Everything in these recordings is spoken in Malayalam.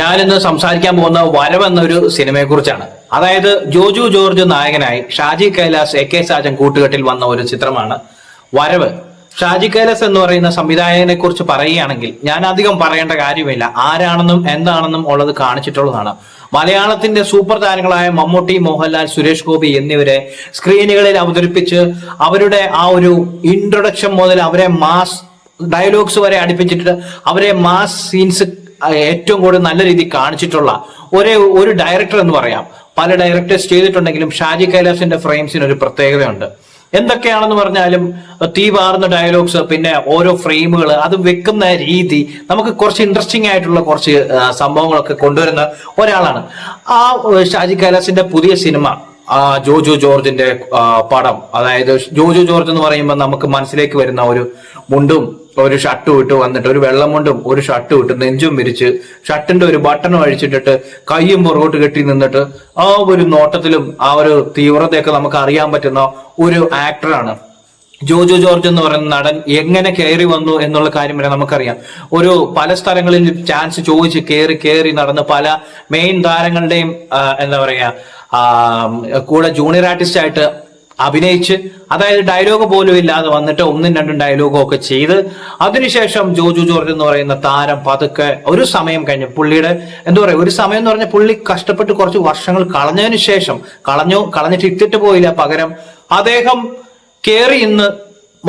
ഞാനിന്ന് സംസാരിക്കാൻ പോകുന്ന വരവ് എന്നൊരു സിനിമയെ കുറിച്ചാണ്. അതായത് ജോജു ജോർജ് നായകനായി ഷാജി കൈലാസ് AK സാജൻ കൂട്ടുകെട്ടിൽ വന്ന ഒരു ചിത്രമാണ് വരവ്. ഷാജി കൈലാസ് എന്ന് പറയുന്ന സംവിധായകനെ കുറിച്ച് പറയുകയാണെങ്കിൽ ഞാൻ അധികം പറയേണ്ട കാര്യമില്ല. ആരാണെന്നും എന്താണെന്നും ഉള്ളത് കാണിച്ചിട്ടുള്ളതാണ്. മലയാളത്തിന്റെ സൂപ്പർ താരങ്ങളായ മമ്മൂട്ടി, മോഹൻലാൽ, സുരേഷ് ഗോപി എന്നിവരെ സ്ക്രീനുകളിൽ അവതരിപ്പിച്ച് അവരുടെ ആ ഒരു ഇൻട്രൊഡക്ഷൻ മുതൽ അവരെ മാസ് ഡയലോഗ്സ് വരെ അടുപ്പിച്ചിട്ട് അവരെ മാസ് സീൻസ് ഏറ്റവും കൂടുതൽ നല്ല രീതിയിൽ കാണിച്ചിട്ടുള്ള ഒരു ഡയറക്ടർ എന്ന് പറയാം. പല ഡയറക്ടേഴ്സ് ചെയ്തിട്ടുണ്ടെങ്കിലും ഷാജി കൈലാസിന്റെ ഫ്രെയിംസിന് ഒരു പ്രത്യേകതയുണ്ട്. എന്തൊക്കെയാണെന്ന് പറഞ്ഞാലും തീ പാറുന്ന ഡയലോഗ്സ്, പിന്നെ ഓരോ ഫ്രെയിമുകൾ, അത് വെക്കുന്ന രീതി, നമുക്ക് കുറച്ച് ഇൻട്രസ്റ്റിംഗ് ആയിട്ടുള്ള കുറച്ച് സംഭവങ്ങളൊക്കെ കൊണ്ടുവരുന്ന ഒരാളാണ്. ആ ഷാജി കൈലാസിന്റെ പുതിയ സിനിമ ജോജു ജോർജിന്റെ പടം. അതായത് ജോജു ജോർജ് എന്ന് പറയുമ്പോൾ നമുക്ക് മനസ്സിലേക്ക് വരുന്ന ഒരു മുണ്ടും ഒരു ഷർട്ടും ഇട്ട് വന്നിട്ട്, ഒരു വെള്ളമുണ്ടും ഒരു ഷർട്ടും ഇട്ട് നെഞ്ചും വിരിച്ച് ഷർട്ടിന്റെ ഒരു ബട്ടണും അഴിച്ചിട്ടിട്ട് കയ്യും പുറകോട്ട് കെട്ടി നിന്നിട്ട് ആ ഒരു നോട്ടത്തിലും ആ ഒരു തീവ്രതയൊക്കെ നമുക്ക് അറിയാൻ പറ്റുന്ന ഒരു ആക്ടറാണ് ജോജു ജോർജ് എന്ന് പറയുന്ന നടൻ. എങ്ങനെ കയറി വന്നു എന്നുള്ള കാര്യം വരെ നമുക്കറിയാം. ഒരു പല സ്ഥലങ്ങളിൽ ചാൻസ് ചോദിച്ച് കയറി നടന്ന് പല മെയിൻ താരങ്ങളുടെയും എന്താ പറയാ കൂടെ ജൂനിയർ ആർട്ടിസ്റ്റ് ആയിട്ട് അഭിനയിച്ച്, അതായത് ഡയലോഗ് പോലും ഇല്ലാതെ വന്നിട്ട് ഒന്നും രണ്ടും ഡയലോഗും ഒക്കെ ചെയ്ത് അതിനുശേഷം ജോജു ജോർജ് എന്ന് പറയുന്ന താരം പതുക്കെ ഒരു സമയം കഴിഞ്ഞ് പുള്ളിയുടെ എന്താ പറയാ ഒരു സമയം എന്ന് പറഞ്ഞാൽ പുള്ളി കഷ്ടപ്പെട്ട് കുറച്ച് വർഷങ്ങൾ കളഞ്ഞതിന് ശേഷം കളഞ്ഞിട്ട് ഇട്ടിട്ട് പോയില്ല. പകരം അദ്ദേഹം കേറി ഇന്ന്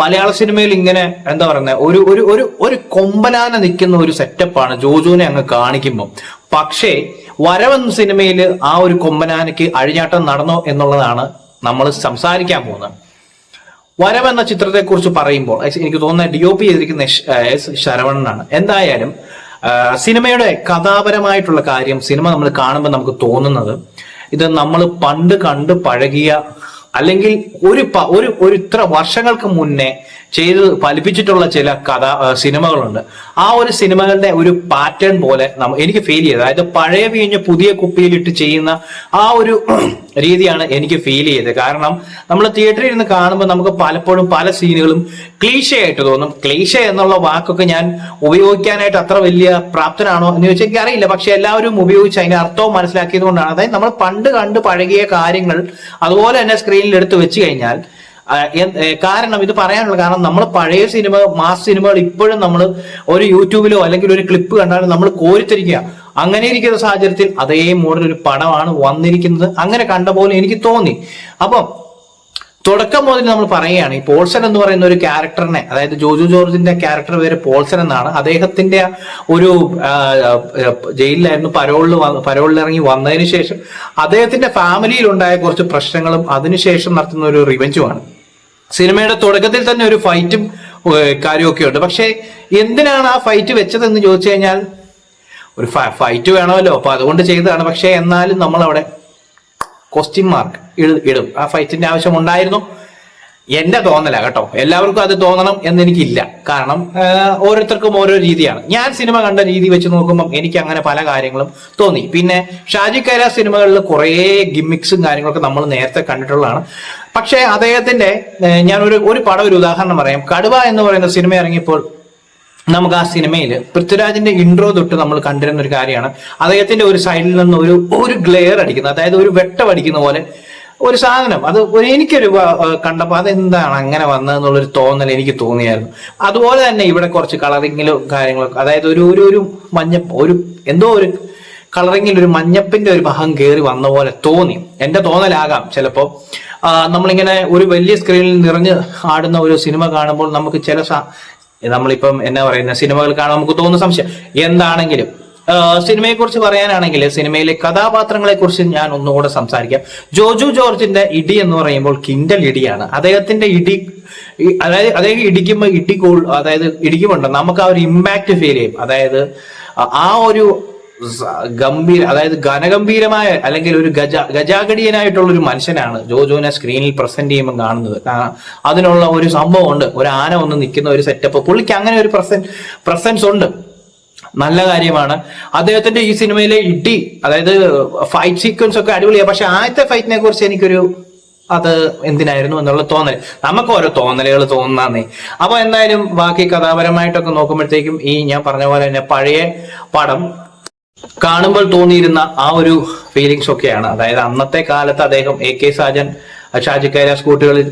മലയാള സിനിമയിൽ ഇങ്ങനെ എന്താ പറയുന്നത് ഒരു ഒരു ഒരു ഒരു കൊമ്പനാന നിൽക്കുന്ന ഒരു സെറ്റപ്പാണ് ജോജുവിനെ അങ്ങ് കാണിക്കുമ്പോൾ. പക്ഷേ വരവെന്ന സിനിമയിൽ ആ ഒരു കൊമ്പനാനയ്ക്ക് അഴിഞ്ഞാട്ടം നടന്നോ എന്നുള്ളതാണ് നമ്മൾ സംസാരിക്കാൻ പോകുന്നത്. വരവെന്ന ചിത്രത്തെ കുറിച്ച് പറയുമ്പോൾ എനിക്ക് തോന്നുന്ന DOP ചെയ്തിരിക്കുന്ന S ശരവണനാണ്. എന്തായാലും സിനിമയുടെ കഥാപരമായിട്ടുള്ള കാര്യം, സിനിമ നമ്മൾ കാണുമ്പോൾ നമുക്ക് തോന്നുന്നത് ഇത് നമ്മൾ പണ്ട് കണ്ട് പഴകിയ, അല്ലെങ്കിൽ ഒരു ഇത്ര വർഷങ്ങൾക്ക് മുന്നേ ചെയ്ത് ഫലിപ്പിച്ചിട്ടുള്ള ചില സിനിമകളുണ്ട്. ആ ഒരു സിനിമകളുടെ ഒരു പാറ്റേൺ പോലെ എനിക്ക് ഫീൽ ചെയ്തത്. അതായത് പഴയ വീഞ്ഞ് പുതിയ കുപ്പിയിലിട്ട് ചെയ്യുന്ന ആ ഒരു രീതിയാണ് എനിക്ക് ഫീൽ ചെയ്തത്. കാരണം നമ്മൾ തിയേറ്ററിൽ ഇരുന്ന് കാണുമ്പോൾ നമുക്ക് പലപ്പോഴും പല സീനുകളും ക്ലീശ ആയിട്ട് തോന്നും. ക്ലീശ എന്നുള്ള വാക്കൊക്കെ ഞാൻ ഉപയോഗിക്കാനായിട്ട് അത്ര വലിയ പ്രാപ്തനാണോ എന്ന് ചോദിച്ചാൽ എനിക്ക് അറിയില്ല. പക്ഷെ എല്ലാവരും ഉപയോഗിച്ച് അതിന്റെ അർത്ഥവും മനസ്സിലാക്കിയത് കൊണ്ടാണ്. അതായത് നമ്മൾ പണ്ട് കണ്ട് പഴകിയ കാര്യങ്ങൾ അതുപോലെ തന്നെ സ്ക്രീനിൽ എടുത്ത് വെച്ച് കഴിഞ്ഞാൽ, കാരണം ഇത് പറയാനുള്ള കാരണം നമ്മൾ പഴയ സിനിമ, മാസ് സിനിമകൾ ഇപ്പോഴും നമ്മൾ ഒരു യൂട്യൂബിലോ അല്ലെങ്കിൽ ഒരു ക്ലിപ്പ് കണ്ടാലും നമ്മൾ കോരിത്തിരിക്കുക. അങ്ങനെ ഇരിക്കുന്ന സാഹചര്യത്തിൽ അതേ മോഡൽ ഒരു പടമാണ് വന്നിരിക്കുന്നത്. അങ്ങനെ കണ്ട പോലെ എനിക്ക് തോന്നി. അപ്പം തുടക്കം മുതൽ നമ്മൾ പറയുകയാണ്, ഈ പോൾസൺ എന്ന് പറയുന്ന ഒരു ക്യാരക്ടറിനെ, അതായത് ജോജു ജോർജിന്റെ ക്യാരക്ടർ പേര് പോൾസൺ എന്നാണ്. അദ്ദേഹത്തിന്റെ ഒരു ജയിലിലായിരുന്നു, പരോളിൽ ഇറങ്ങി വന്നതിന് ശേഷം അദ്ദേഹത്തിന്റെ ഫാമിലിയിൽ ഉണ്ടായ കുറച്ച് പ്രശ്നങ്ങളും അതിനുശേഷം നടത്തുന്ന ഒരു റിവെഞ്ചുമാണ്. സിനിമയുടെ തുടക്കത്തിൽ തന്നെ ഒരു ഫൈറ്റും കാര്യമൊക്കെ ഉണ്ട്. പക്ഷെ എന്തിനാണ് ആ ഫൈറ്റ് വെച്ചതെന്ന് ചോദിച്ചു കഴിഞ്ഞാൽ, ഒരു ഫൈറ്റ് വേണമല്ലോ, അപ്പൊ അതുകൊണ്ട് ചെയ്തതാണ്. പക്ഷെ എന്നാലും നമ്മൾ അവിടെ ക്വസ്റ്റ്യൻ മാർക്ക് ഇടും. ആ ഫൈറ്റിന്റെ ആവശ്യം ഉണ്ടായിരുന്നു എന്റെ തോന്നല കേട്ടോ. എല്ലാവർക്കും അത് തോന്നണം എന്നെനിക്കില്ല. കാരണം ഓരോരുത്തർക്കും ഓരോ രീതിയാണ്. ഞാൻ സിനിമ കണ്ട രീതി വെച്ച് നോക്കുമ്പോൾ എനിക്ക് അങ്ങനെ പല കാര്യങ്ങളും തോന്നി. പിന്നെ ഷാജി കൈലാസ് സിനിമകളിൽ കുറേ ഗിമ്മിക്സും കാര്യങ്ങളൊക്കെ നമ്മൾ നേരത്തെ കണ്ടിട്ടുള്ളതാണ്. പക്ഷെ അദ്ദേഹത്തിന്റെ ഞാൻ ഒരു പടം ഒരു ഉദാഹരണം പറയാം. കടുവ എന്ന് പറയുന്ന സിനിമ ഇറങ്ങിയപ്പോൾ നമുക്ക് ആ സിനിമയിൽ പൃഥ്വിരാജിന്റെ ഇൻട്രോ തൊട്ട് നമ്മൾ കണ്ടിരുന്ന ഒരു കാര്യമാണ്, അദ്ദേഹത്തിന്റെ ഒരു സൈഡിൽ നിന്ന് ഒരു ഗ്ലെയർ അടിക്കുന്നത്, അതായത് ഒരു വെട്ടം അടിക്കുന്ന പോലെ ഒരു സാധനം. അത് എനിക്കൊരു കണ്ടപ്പോൾ അതെന്താണ് അങ്ങനെ വന്നതെന്നുള്ളൊരു തോന്നൽ എനിക്ക് തോന്നിയായിരുന്നു. അതുപോലെ തന്നെ ഇവിടെ കുറച്ച് കളറിങ്ങിലും കാര്യങ്ങളൊക്കെ, അതായത് ഒരു മഞ്ഞ എന്തോ ഒരു കളറിങ്ങിൽ ഒരു മഞ്ഞപ്പിന്റെ ഒരു ഭാഗം കയറി വന്ന പോലെ തോന്നി. എന്റെ തോന്നലാകാം ചിലപ്പോൾ. നമ്മളിങ്ങനെ ഒരു വലിയ സ്ക്രീനിൽ നിറഞ്ഞ് ആടുന്ന ഒരു സിനിമ കാണുമ്പോൾ നമുക്ക് നമ്മളിപ്പം എന്നാ പറയുന്ന സിനിമകൾ കാണാൻ നമുക്ക് തോന്നുന്ന സംശയം. എന്താണെങ്കിലും സിനിമയെ കുറിച്ച് പറയാനാണെങ്കിൽ സിനിമയിലെ കഥാപാത്രങ്ങളെ കുറിച്ച് ഞാൻ ഒന്നുകൂടെ സംസാരിക്കാം. ജോജു ജോർജിന്റെ ഇടി എന്ന് പറയുമ്പോൾ കിൻഡൽ ഇടിയാണ്. അദ്ദേഹത്തിന്റെ ഇടി, അതായത് അദ്ദേഹം ഇടിക്കുമ്പോൾ അതായത് ഇടിക്കുമ്പോണ്ട് നമുക്ക് ആ ഒരു ഇമ്പാക്ട് ഫീൽ ചെയ്യും. അതായത് ആ ഒരു അതായത് ഘനഗംഭീരമായ അല്ലെങ്കിൽ ഒരു ഗജാഗടിയനായിട്ടുള്ള ഒരു മനുഷ്യനാണ് ജോജുവിനെ സ്ക്രീനിൽ പ്രസന്റ് ചെയ്യുമ്പോൾ കാണുന്നത്. അതിനുള്ള ഒരു സംഭവം ഉണ്ട്. ഒരു ആന ഒന്ന് നിൽക്കുന്ന ഒരു സെറ്റപ്പ് പുള്ളിക്ക് അങ്ങനെ ഒരു പ്രസൻസ് ഉണ്ട്. നല്ല കാര്യമാണ്. അദ്ദേഹത്തിന്റെ ഈ സിനിമയിലെ ഇടി, അതായത് ഫൈറ്റ് സീക്വൻസ് ഒക്കെ അടിപൊളിയാണ്. പക്ഷെ ആദ്യത്തെ ഫൈറ്റിനെ കുറിച്ച് അത് എന്തിനായിരുന്നു എന്നുള്ള തോന്നൽ, നമുക്ക് ഓരോ തോന്നലുകൾ തോന്നുന്നേ. അപ്പൊ എന്തായാലും ബാക്കി കഥാപരമായിട്ടൊക്കെ നോക്കുമ്പോഴത്തേക്കും ഈ ഞാൻ പറഞ്ഞ പോലെ തന്നെ പഴയ പടം കാണുമ്പോൾ തോന്നിയിരുന്ന ആ ഒരു ഫീലിങ്സ് ഒക്കെയാണ്. അതായത് അന്നത്തെ കാലത്ത് അദ്ദേഹം AK സാജൻ, ഷാജി കൈലാസ്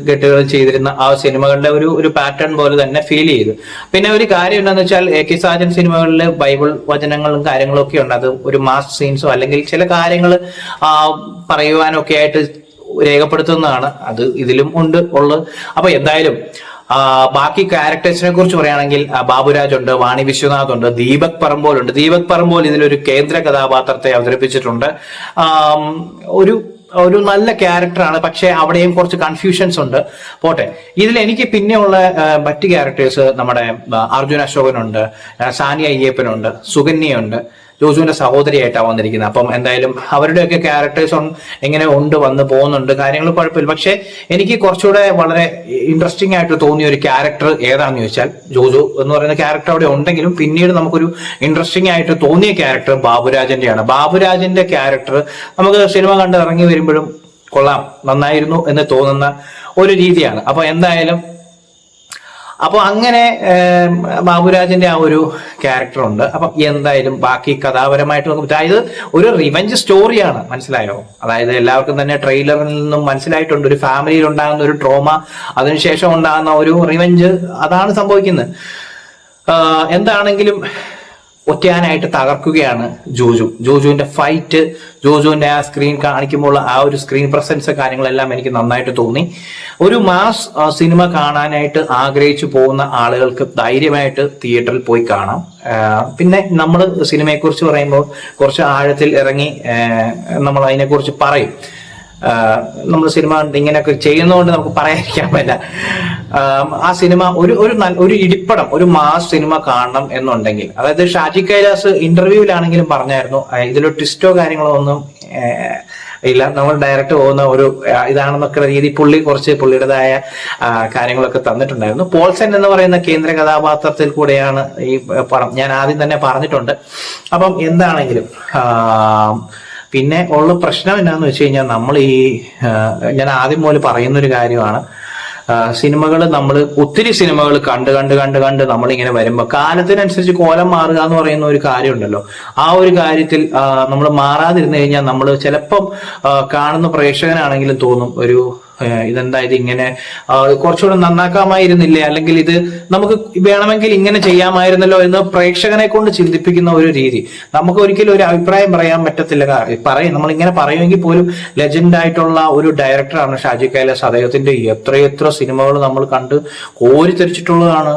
കെട്ടുകൾ ചെയ്തിരുന്ന ആ സിനിമകളുടെ ഒരു പാറ്റേൺ പോലെ തന്നെ ഫീൽ ചെയ്തു. പിന്നെ ഒരു കാര്യം എന്താണെന്ന് വെച്ചാൽ AK സാജൻ സിനിമകളിൽ ബൈബിൾ വചനങ്ങളും കാര്യങ്ങളും ഒക്കെ ഉണ്ട്. അത് ഒരു മാസ് സീൻസോ അല്ലെങ്കിൽ ചില കാര്യങ്ങൾ പറയുവാനൊക്കെ ആയിട്ട് രേഖപ്പെടുത്തുന്നതാണ്. അത് ഇതിലും ഉള്ളത്. അപ്പൊ എന്തായാലും ബാക്കി ക്യാരക്ടേഴ്സിനെ കുറിച്ച് പറയുകയാണെങ്കിൽ ബാബുരാജ് ഉണ്ട്, വാണി വിശ്വനാഥ് ഉണ്ട്, ദീപക് പറമ്പോൽ ഉണ്ട്. ദീപക് പറമ്പോൽ ഇതിലൊരു കേന്ദ്ര കഥാപാത്രത്തെ അവതരിപ്പിച്ചിട്ടുണ്ട്. ഒരു നല്ല ക്യാരക്ടറാണ്. പക്ഷെ അവിടെയും കുറച്ച് കൺഫ്യൂഷൻസ് ഉണ്ട്. പോട്ടെ, ഇതിൽ എനിക്ക് പിന്നെയുള്ള മറ്റ് ക്യാരക്ടേഴ്സ് നമ്മുടെ അർജുൻ അശോകനുണ്ട്, സാനിയ അയ്യപ്പനുണ്ട്, സുകന്യയുണ്ട്, ജോജുവിന്റെ സഹോദരിയായിട്ടാണ് വന്നിരിക്കുന്നത്. അപ്പം എന്തായാലും അവരുടെയൊക്കെ ക്യാരക്ടേഴ്സ് എങ്ങനെ വന്ന് പോകുന്നുണ്ട്, കാര്യങ്ങൾ കുഴപ്പമില്ല. പക്ഷെ എനിക്ക് കുറച്ചുകൂടെ വളരെ ഇൻട്രസ്റ്റിംഗ് ആയിട്ട് തോന്നിയ ഒരു ക്യാരക്ടർ ഏതാണെന്ന് ചോദിച്ചാൽ ജോജു എന്ന് പറയുന്ന ക്യാരക്ടർ അവിടെ ഉണ്ടെങ്കിലും പിന്നീട് നമുക്കൊരു ഇൻട്രസ്റ്റിംഗ് ആയിട്ട് തോന്നിയ ക്യാരക്ടർ ബാബുരാജന്റെയാണ്. ബാബുരാജന്റെ ക്യാരക്ടർ നമുക്ക് സിനിമ കണ്ട് ഇറങ്ങി വരുമ്പോഴും കൊള്ളാം, നന്നായിരുന്നു എന്ന് തോന്നുന്ന ഒരു രീതിയാണ്. അപ്പൊ അങ്ങനെ ബാബുരാജിന്റെ ആ ഒരു ക്യാരക്ടർ ഉണ്ട്. അപ്പൊ എന്തായാലും ബാക്കി കഥാപരമായിട്ട് നോക്കുമ്പോൾ അതായത് ഒരു റിവെഞ്ച് സ്റ്റോറിയാണ്, മനസ്സിലായോ? അതായത് എല്ലാവർക്കും തന്നെ ട്രെയിലറിൽ നിന്നും മനസ്സിലായിട്ടുണ്ട് ഒരു ഫാമിലിയിൽ ഉണ്ടാകുന്ന ഒരു ട്രോമ, അതിനുശേഷം ഉണ്ടാകുന്ന ഒരു റിവെഞ്ച്, അതാണ് സംഭവിക്കുന്നത്. എന്താണെങ്കിലും ഒറ്റയാനായിട്ട് തകർക്കുകയാണ് ജോജുവിന്റെ ഫൈറ്റ്, ജോജുവിന്റെ ആ സ്ക്രീൻ കാണിക്കുമ്പോൾ ആ ഒരു സ്ക്രീൻ പ്രസൻസ് കാര്യങ്ങളെല്ലാം എനിക്ക് നന്നായിട്ട് തോന്നി. ഒരു മാസ് സിനിമ കാണാനായിട്ട് ആഗ്രഹിച്ചു പോകുന്ന ആളുകൾക്ക് ധൈര്യമായിട്ട് തിയേറ്ററിൽ പോയി കാണാം. പിന്നെ നമ്മൾ സിനിമയെക്കുറിച്ച് പറയുമ്പോൾ കുറച്ച് ആഴത്തിൽ ഇറങ്ങി നമ്മൾ അതിനെക്കുറിച്ച് പറയും. നമ്മൾ സിനിമ ഇങ്ങനെയൊക്കെ ചെയ്യുന്നതുകൊണ്ട് നമുക്ക് പറയാതിരിക്കാൻ പറ്റില്ല. ആ സിനിമ ഒരു ഇടിപ്പടം, ഒരു മാസ് സിനിമ കാണണം എന്നുണ്ടെങ്കിൽ, അതായത് ഷാജി കൈലാസ് ഇന്റർവ്യൂവിലാണെങ്കിലും പറഞ്ഞായിരുന്നു ഇതിലൊരു ട്വിസ്റ്റോ കാര്യങ്ങളോ ഒന്നും ഇല്ല, നമ്മൾ ഡയറക്റ്റ് പോകുന്ന ഒരു ഇതാണെന്നൊക്കെ രീതി പുള്ളിയുടേതായ കാര്യങ്ങളൊക്കെ തന്നിട്ടുണ്ടായിരുന്നു. പോൾസൺ എന്ന് പറയുന്ന കേന്ദ്ര കഥാപാത്രത്തിൽ കൂടെയാണ് ഈ പടം, ഞാൻ ആദ്യം തന്നെ പറഞ്ഞിട്ടുണ്ട്. അപ്പം എന്താണെങ്കിലും പിന്നെ ഉള്ള പ്രശ്നം എന്താണെന്ന് വെച്ച് കഴിഞ്ഞാൽ ഞാൻ ആദ്യം മുതൽ പറയുന്നൊരു കാര്യമാണ്, ഒത്തിരി സിനിമകൾ കണ്ട് നമ്മളിങ്ങനെ വരുമ്പോൾ കാലത്തിനനുസരിച്ച് കോലം മാറുക എന്ന് പറയുന്ന ഒരു കാര്യമുണ്ടല്ലോ. ആ ഒരു കാര്യത്തിൽ നമ്മൾ മാറാതിരുന്നു കഴിഞ്ഞാൽ നമ്മൾ ചിലപ്പം കാണുന്ന പ്രേക്ഷകനാണെങ്കിലും തോന്നും ഇതെന്താ ഇതിങ്ങനെ കുറച്ചുകൂടെ നന്നാക്കാമായിരുന്നില്ലേ, അല്ലെങ്കിൽ ഇത് നമുക്ക് വേണമെങ്കിൽ ഇങ്ങനെ ചെയ്യാമായിരുന്നല്ലോ എന്ന് പ്രേക്ഷകനെ കൊണ്ട് ചിന്തിപ്പിക്കുന്ന ഒരു രീതി. നമുക്ക് ഒരിക്കലും ഒരു അഭിപ്രായം പറയാൻ പറ്റത്തില്ല. നമ്മൾ ഇങ്ങനെ പറയുമെങ്കിൽ പോലും ലെജൻഡ് ആയിട്ടുള്ള ഒരു ഡയറക്ടറാണ് ഷാജി കൈലാസ്. അദ്ദേഹത്തിന്റെ എത്രയെത്ര സിനിമകൾ നമ്മൾ കണ്ട് കോരിത്തെരിച്ചിട്ടുള്ളതാണ്.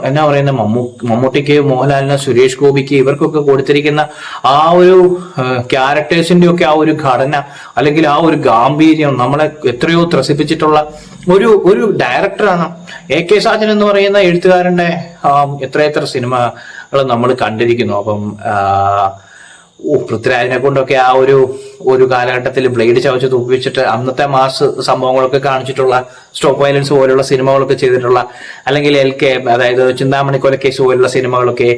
എന്നാ പറയുന്ന മമ്മൂട്ടിക്ക്, മോഹൻലാലിന്, സുരേഷ് ഗോപിക്ക്, ഇവർക്കൊക്കെ കൊടുത്തിരിക്കുന്ന ആ ഒരു ക്യാരക്ടേഴ്സിന്റെ ഒക്കെ ആ ഒരു ഘടന അല്ലെങ്കിൽ ആ ഒരു ഗാംഭീര്യം നമ്മളെ എത്രയോ ത്രസിപ്പിച്ചിട്ടുള്ള ഒരു ഡയറക്ടറാണ്. AK സാജൻ എന്ന് പറയുന്ന എഴുത്തുകാരന്റെ എത്രയെത്ര സിനിമകൾ നമ്മൾ കണ്ടിരിക്കുന്നു. അപ്പം പൃഥ്വിരാജിനെ കൊണ്ടൊക്കെ ആ ഒരു കാലഘട്ടത്തിൽ ബ്ലേഡ് ചവച്ച് തൂപ്പിച്ചിട്ട് അന്നത്തെ മാസ് സംഭവങ്ങളൊക്കെ കാണിച്ചിട്ടുള്ള സ്റ്റോപ്പ് വയലൻസ് പോലുള്ള സിനിമകളൊക്കെ ചെയ്തിട്ടുള്ള, അല്ലെങ്കിൽ LK അതായത് ചിന്താമണി കൊലക്കേസ് പോലുള്ള സിനിമകളൊക്കെ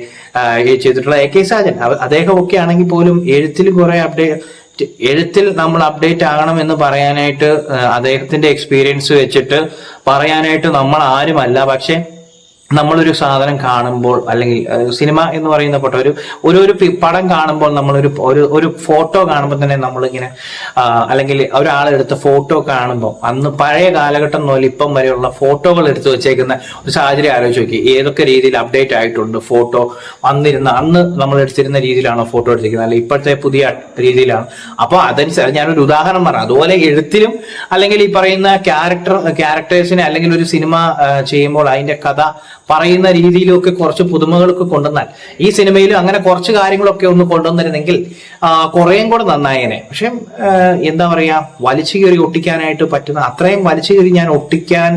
ചെയ്തിട്ടുള്ള AK സാജൻ, അദ്ദേഹമൊക്കെ ആണെങ്കിൽ പോലും എഴുത്തിൽ നമ്മൾ അപ്ഡേറ്റ് ആകണം എന്ന് പറയാനായിട്ട് അദ്ദേഹത്തിന്റെ എക്സ്പീരിയൻസ് വെച്ചിട്ട് പറയാനായിട്ട് നമ്മൾ ആരുമല്ല. പക്ഷെ നമ്മളൊരു സാധനം കാണുമ്പോൾ അല്ലെങ്കിൽ സിനിമ എന്ന് പറയുന്ന ഒരു പടം കാണുമ്പോൾ ഒരു ഫോട്ടോ കാണുമ്പോൾ തന്നെ നമ്മളിങ്ങനെ അല്ലെങ്കിൽ ഒരാളെടുത്ത ഫോട്ടോ കാണുമ്പോൾ അന്ന് പഴയ കാലഘട്ടം മുതൽ ഇപ്പം വരെയുള്ള ഫോട്ടോകൾ എടുത്തു വെച്ചേക്കുന്ന ഒരു സാഹചര്യം ആലോചിച്ച് നോക്കി. ഏതൊക്കെ രീതിയിൽ അപ്ഡേറ്റ് ആയിട്ടുണ്ട് ഫോട്ടോ? അന്ന് നമ്മൾ എടുത്തിരുന്ന രീതിയിലാണോ ഫോട്ടോ എടുത്തിരിക്കുന്നത്, അല്ലെങ്കിൽ ഇപ്പോഴത്തെ പുതിയ രീതിയിലാണ്? അപ്പൊ അതനുസരിച്ച് ഞാനൊരു ഉദാഹരണം പറഞ്ഞു. അതുപോലെ എഴുത്തിലും അല്ലെങ്കിൽ ഈ പറയുന്ന ക്യാരക്ടേഴ്സിനെ അല്ലെങ്കിൽ ഒരു സിനിമ ചെയ്യുമ്പോൾ അതിന്റെ കഥ പറയുന്ന രീതിയിലൊക്കെ കുറച്ച് പുതുമകളൊക്കെ കൊണ്ടുവന്നാൽ, ഈ സിനിമയിലും അങ്ങനെ കുറച്ച് കാര്യങ്ങളൊക്കെ ഒന്ന് കൊണ്ടുവന്നിരുന്നെങ്കിൽ കുറേയും കൂടെ നന്നായേനെ. പക്ഷെ എന്താ പറയാ, വലിച്ചു കയറി ഒട്ടിക്കാനായിട്ട് പറ്റുന്ന അത്രയും വലിച്ചു കയറി ഞാൻ ഒട്ടിക്കാൻ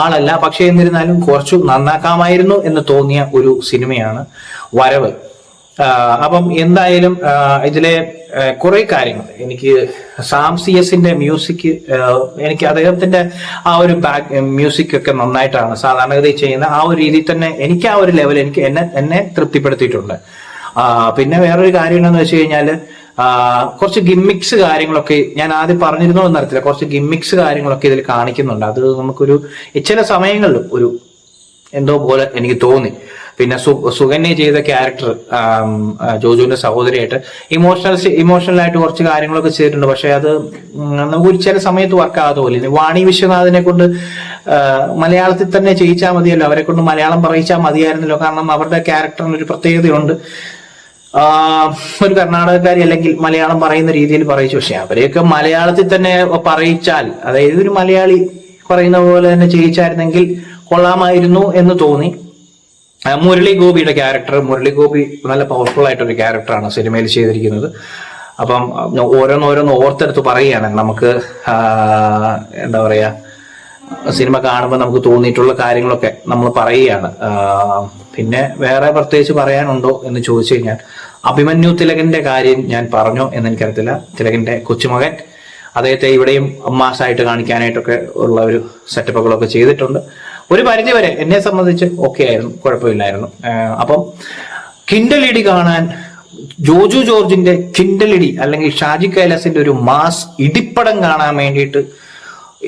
ആളല്ല. പക്ഷെ എന്നിരുന്നാലും കുറച്ചു നന്നാക്കാമായിരുന്നു എന്ന് തോന്നിയ ഒരു സിനിമയാണ് വരവ്. അപ്പം എന്തായാലും ഇതിലെ കുറെ കാര്യങ്ങൾ എനിക്ക് സാം CS-ന്റെ മ്യൂസിക്, എനിക്ക് അദ്ദേഹത്തിന്റെ ആ ഒരു മ്യൂസിക് ഒക്കെ നന്നായിട്ടാണ് സാധാരണഗതി ചെയ്യുന്ന ആ ഒരു രീതിയിൽ തന്നെ എനിക്ക് ആ ഒരു ലെവൽ എന്നെ തൃപ്തിപ്പെടുത്തിയിട്ടുണ്ട്. പിന്നെ വേറൊരു കാര്യം എന്താണെന്ന് വെച്ച് കഴിഞ്ഞാൽ കുറച്ച് ഗിമ്മിക്സ് കാര്യങ്ങളൊക്കെ ഞാൻ ആദ്യം പറഞ്ഞിരുന്നോ എന്നറിയത്തില്ല, കുറച്ച് ഗിമ്മിക്സ് കാര്യങ്ങളൊക്കെ ഇതിൽ കാണിക്കുന്നുണ്ട്. അത് നമുക്കൊരു ചില സമയങ്ങളിൽ എന്തോ പോലെ എനിക്ക് തോന്നി. പിന്നെ സുകന്യ ചെയ്ത ക്യാരക്ടർ ജോജുവിന്റെ സഹോദരിയായിട്ട് ഇമോഷണലായിട്ട് കുറച്ച് കാര്യങ്ങളൊക്കെ ചെയ്തിട്ടുണ്ട്. പക്ഷെ അത് നമുക്ക് ഒരു ചില സമയത്ത് വർക്ക് ആകാതെ പോലെ. ഇനി വാണി വിശ്വനാഥിനെ കൊണ്ട് മലയാളത്തിൽ തന്നെ ചെയ്യിച്ചാൽ മതിയല്ലോ, അവരെ കൊണ്ട് മലയാളം പറയിച്ചാൽ മതിയായിരുന്നല്ലോ. കാരണം അവരുടെ ക്യാരക്ടറിന് ഒരു പ്രത്യേകതയുണ്ട്. ഒരു കർണാടകക്കാരി അല്ലെങ്കിൽ മലയാളം പറയുന്ന രീതിയിൽ പറയിച്ചു. പക്ഷെ അവരെയൊക്കെ മലയാളത്തിൽ തന്നെ പറയിച്ചാൽ, അതായത് ഒരു മലയാളി പറയുന്ന പോലെ തന്നെ ചെയ്യിച്ചായിരുന്നെങ്കിൽ കൊള്ളാമായിരുന്നു എന്ന് തോന്നി. മുരളി ഗോപിയുടെ ക്യാരക്ടർ, മുരളി ഗോപി നല്ല പവർഫുൾ ആയിട്ടൊരു ക്യാരക്ടറാണ് സിനിമയിൽ ചെയ്തിരിക്കുന്നത്. അപ്പം ഓരോന്നോരോന്ന് ഓർത്തെടുത്ത് പറയുകയാണ്. നമുക്ക് എന്താ പറയാ, സിനിമ കാണുമ്പോൾ നമുക്ക് തോന്നിയിട്ടുള്ള കാര്യങ്ങളൊക്കെ നമ്മൾ പറയുകയാണ്. പിന്നെ വേറെ പ്രത്യേകിച്ച് പറയാനുണ്ടോ എന്ന് ചോദിച്ചു കഴിഞ്ഞാൽ, അഭിമന്യു തിലകന്റെ കാര്യം ഞാൻ പറഞ്ഞോ എന്ന് എനിക്കറിയത്തില്ല. തിലകന്റെ കൊച്ചുമകൻ, അദ്ദേഹത്തെ ഇവിടെയും മാസായിട്ട് കാണിക്കാനായിട്ടൊക്കെ ഉള്ള ഒരു സെറ്റപ്പുകളൊക്കെ ചെയ്തിട്ടുണ്ട്. ഒരു പരിധി വരെ എന്നെ സംബന്ധിച്ച് ഓക്കെ ആയിരുന്നു, കുഴപ്പമില്ലായിരുന്നു. അപ്പം കിൻഡലിഡി കാണാൻ, ജോജു ജോർജിന്റെ കിൻഡലിഡി അല്ലെങ്കിൽ ഷാജി കൈലാസിന്റെ ഒരു മാസ് ഇടിപ്പടം കാണാൻ വേണ്ടിയിട്ട്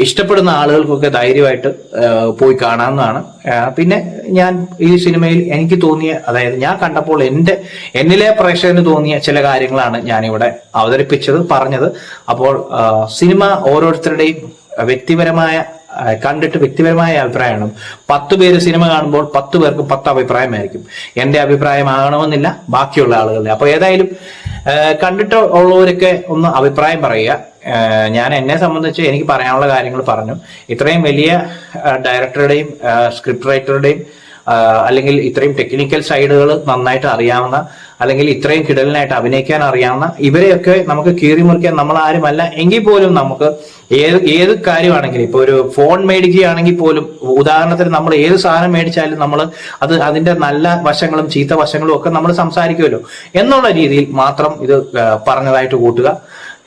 ഇഷ്ടപ്പെടുന്ന ആളുകൾക്കൊക്കെ ധൈര്യമായിട്ട് പോയി കാണാവുന്നതാണ്. പിന്നെ ഞാൻ ഈ സിനിമയിൽ എനിക്ക് തോന്നിയ, അതായത് ഞാൻ കണ്ടപ്പോൾ എന്നിലെ പ്രേക്ഷകന് തോന്നിയ ചില കാര്യങ്ങളാണ് ഞാനിവിടെ അവതരിപ്പിച്ചത്, പറഞ്ഞത്. അപ്പോൾ സിനിമ ഓരോരുത്തരുടെയും കണ്ടിട്ട് വ്യക്തിപരമായ അഭിപ്രായമാണ്. 10 പേര് സിനിമ കാണുമ്പോൾ 10 പേർക്കും 10 അഭിപ്രായമായിരിക്കും. എന്റെ അഭിപ്രായമാകണമെന്നില്ല ബാക്കിയുള്ള ആളുകളുടെ. അപ്പൊ ഏതായാലും കണ്ടിട്ട് ഉള്ളവരൊക്കെ ഒന്ന് അഭിപ്രായം പറയുക. ഞാൻ എന്നെ സംബന്ധിച്ച് എനിക്ക് പറയാനുള്ള കാര്യങ്ങൾ പറഞ്ഞു. ഇത്രയും വലിയ ഡയറക്ടറുടെയും സ്ക്രിപ്റ്റ് റൈറ്ററുടെയും അല്ലെങ്കിൽ ഇത്രയും ടെക്നിക്കൽ സൈഡുകൾ നന്നായിട്ട് അറിയാവുന്ന, അല്ലെങ്കിൽ ഇത്രയും കിടലിനായിട്ട് അഭിനയിക്കാൻ അറിയാവുന്ന ഇവരെയൊക്കെ നമുക്ക് കീറി മുറിക്കാൻ നമ്മൾ ആരുമല്ല. എങ്കിൽ പോലും നമുക്ക് ഏത് കാര്യമാണെങ്കിലും, ഇപ്പൊ ഒരു ഫോൺ മേടിക്കുകയാണെങ്കിൽ പോലും, ഉദാഹരണത്തിന് നമ്മൾ ഏത് സാധനം മേടിച്ചാലും നമ്മൾ അതിന്റെ നല്ല വശങ്ങളും ചീത്ത വശങ്ങളും ഒക്കെ നമ്മൾ സംസാരിക്കുമല്ലോ എന്നുള്ള രീതിയിൽ മാത്രം ഇത് പറഞ്ഞതായിട്ട് കൂട്ടുക.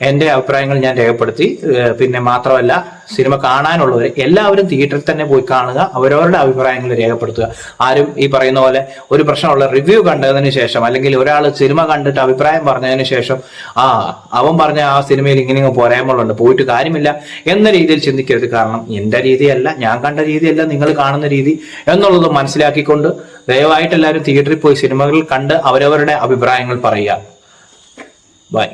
എന്റെ അഭിപ്രായങ്ങൾ ഞാൻ രേഖപ്പെടുത്തി. പിന്നെ മാത്രമല്ല, സിനിമ കാണാനുള്ളവർ എല്ലാവരും തിയേറ്ററിൽ തന്നെ പോയി കാണുക, അവരവരുടെ അഭിപ്രായങ്ങൾ രേഖപ്പെടുത്തുക. ആരും ഈ പറയുന്ന പോലെ ഒരു പ്രശ്നമുള്ള റിവ്യൂ കണ്ടതിന് ശേഷം, അല്ലെങ്കിൽ ഒരാൾ സിനിമ കണ്ടിട്ട് അഭിപ്രായം പറഞ്ഞതിന് ശേഷം അവൻ പറഞ്ഞ ആ സിനിമയിൽ ഇങ്ങനെ പോരായ്മകളുണ്ട്, പോയിട്ട് കാര്യമില്ല എന്ന രീതിയിൽ ചിന്തിക്കരുത്. കാരണം എന്റെ രീതിയല്ല, ഞാൻ കണ്ട രീതിയല്ല നിങ്ങൾ കാണുന്ന രീതി എന്നുള്ളത് മനസ്സിലാക്കിക്കൊണ്ട് ദയവായിട്ട് എല്ലാവരും തിയേറ്ററിൽ പോയി സിനിമകൾ കണ്ട് അവരവരുടെ അഭിപ്രായങ്ങൾ പറയുക. ബൈ.